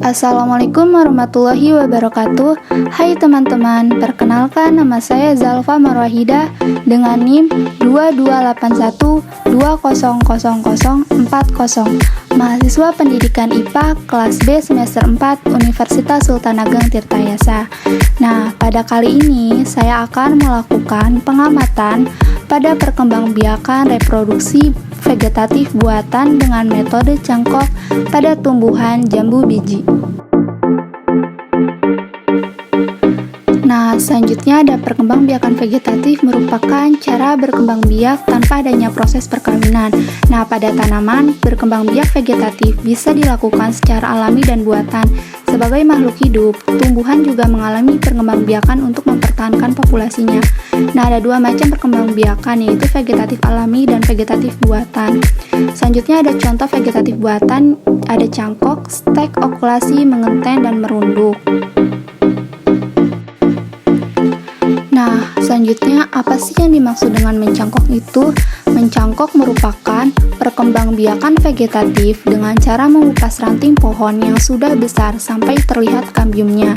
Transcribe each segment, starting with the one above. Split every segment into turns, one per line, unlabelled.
Assalamualaikum warahmatullahi wabarakatuh. Hai teman-teman, perkenalkan nama saya Zalfa Marwahidah dengan NIM 2281200040, mahasiswa pendidikan IPA kelas B semester 4 Universitas Sultan Ageng Tirtayasa. Nah, pada kali ini saya akan melakukan pengamatan pada perkembangbiakan reproduksi vegetatif buatan dengan metode cangkok pada tumbuhan jambu biji. Nah, selanjutnya ada perkembangbiakan vegetatif merupakan cara berkembang biak tanpa adanya proses perkawinan. Nah, pada tanaman, berkembang biak vegetatif bisa dilakukan secara alami dan buatan. Sebagai makhluk hidup, tumbuhan juga mengalami perkembangbiakan untuk mempertahankan populasinya. Nah, ada dua macam perkembangbiakan, yaitu vegetatif alami dan vegetatif buatan. Selanjutnya ada contoh vegetatif buatan, ada cangkok, stek, okulasi, mengenten, dan merunduk. Nah, selanjutnya apa sih yang dimaksud dengan mencangkok itu? Mencangkok merupakan perkembangbiakan vegetatif dengan cara mengupas ranting pohon yang sudah besar sampai terlihat kambiumnya.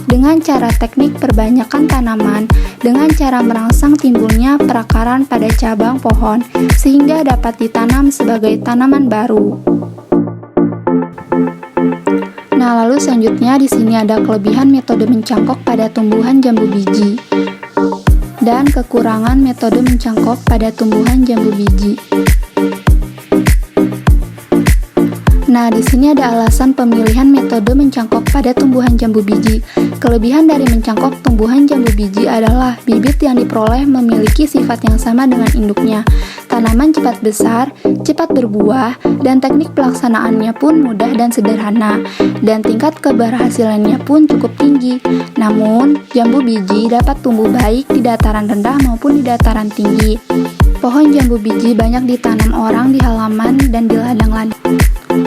Dengan cara teknik perbanyakan tanaman, dengan cara merangsang timbulnya perakaran pada cabang pohon sehingga dapat ditanam sebagai tanaman baru. Nah, lalu selanjutnya di sini ada kelebihan metode mencangkok pada tumbuhan jambu biji dan kekurangan metode mencangkok pada tumbuhan jambu biji. Nah, di sini ada alasan pemilihan metode mencangkok pada tumbuhan jambu biji. Kelebihan dari mencangkok tumbuhan jambu biji adalah bibit yang diperoleh memiliki sifat yang sama dengan induknya. Tanaman cepat besar, cepat berbuah, dan teknik pelaksanaannya pun mudah dan sederhana, dan tingkat keberhasilannya pun cukup tinggi. Namun, jambu biji dapat tumbuh baik di dataran rendah maupun di dataran tinggi. Pohon jambu biji banyak ditanam orang di halaman dan di ladang-ladang.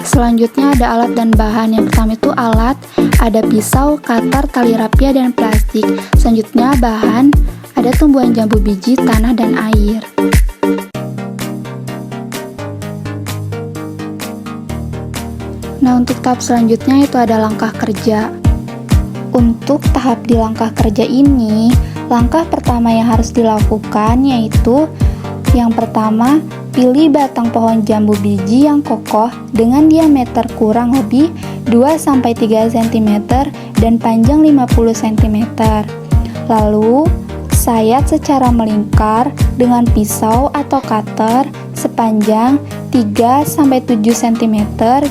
Selanjutnya ada alat dan bahan. Yang pertama itu alat, ada pisau, katar, tali rapia, dan plastik. Selanjutnya bahan, ada tumbuhan jambu biji, tanah, dan air. Nah, untuk tahap selanjutnya itu ada langkah kerja. Untuk tahap di langkah kerja ini, langkah pertama yang harus dilakukan yaitu yang pertama, pilih batang pohon jambu biji yang kokoh dengan diameter kurang lebih 2-3 cm dan panjang 50 cm. Lalu, sayat secara melingkar dengan pisau atau cutter sepanjang 3-7 cm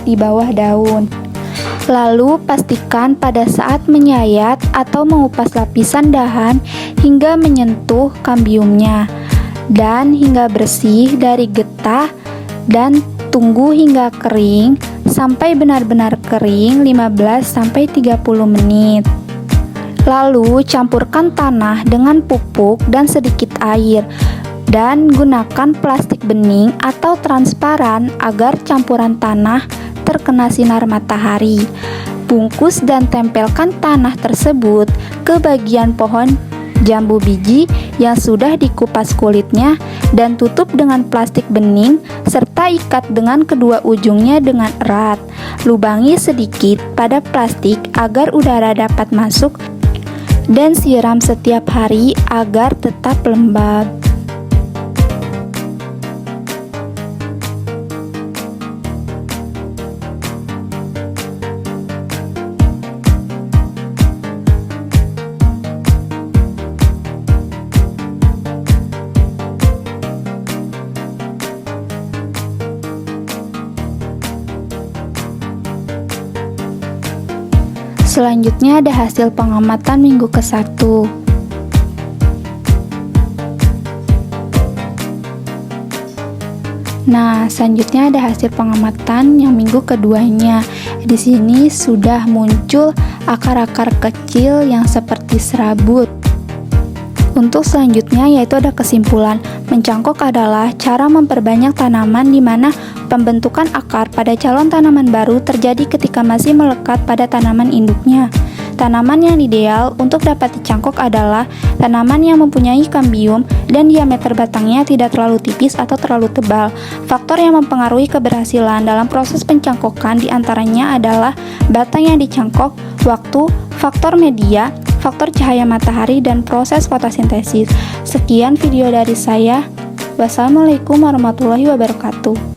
di bawah daun. Lalu pastikan pada saat menyayat atau mengupas lapisan dahan hingga menyentuh kambiumnya dan hingga bersih dari getah, dan tunggu hingga kering sampai benar-benar kering 15-30 menit. Lalu campurkan tanah dengan pupuk dan sedikit air, dan gunakan plastik bening atau transparan agar campuran tanah terkena sinar matahari. Bungkus dan tempelkan tanah tersebut ke bagian pohon jambu biji yang sudah dikupas kulitnya dan tutup dengan plastik bening serta ikat dengan kedua ujungnya dengan erat. Lubangi sedikit pada plastik agar udara dapat masuk dan siram setiap hari agar tetap lembab. Selanjutnya ada hasil pengamatan minggu ke-1. Nah, selanjutnya ada hasil pengamatan yang minggu keduanya. Di sini sudah muncul akar-akar kecil yang seperti serabut. Untuk selanjutnya yaitu ada kesimpulan. Mencangkok adalah cara memperbanyak tanaman di mana pembentukan akar pada calon tanaman baru terjadi ketika masih melekat pada tanaman induknya. Tanaman yang ideal untuk dapat dicangkok adalah tanaman yang mempunyai kambium dan diameter batangnya tidak terlalu tipis atau terlalu tebal. Faktor yang mempengaruhi keberhasilan dalam proses pencangkokan diantaranya adalah batang yang dicangkok, waktu, faktor media, faktor cahaya matahari, dan proses fotosintesis. Sekian video dari saya. Wassalamualaikum warahmatullahi wabarakatuh.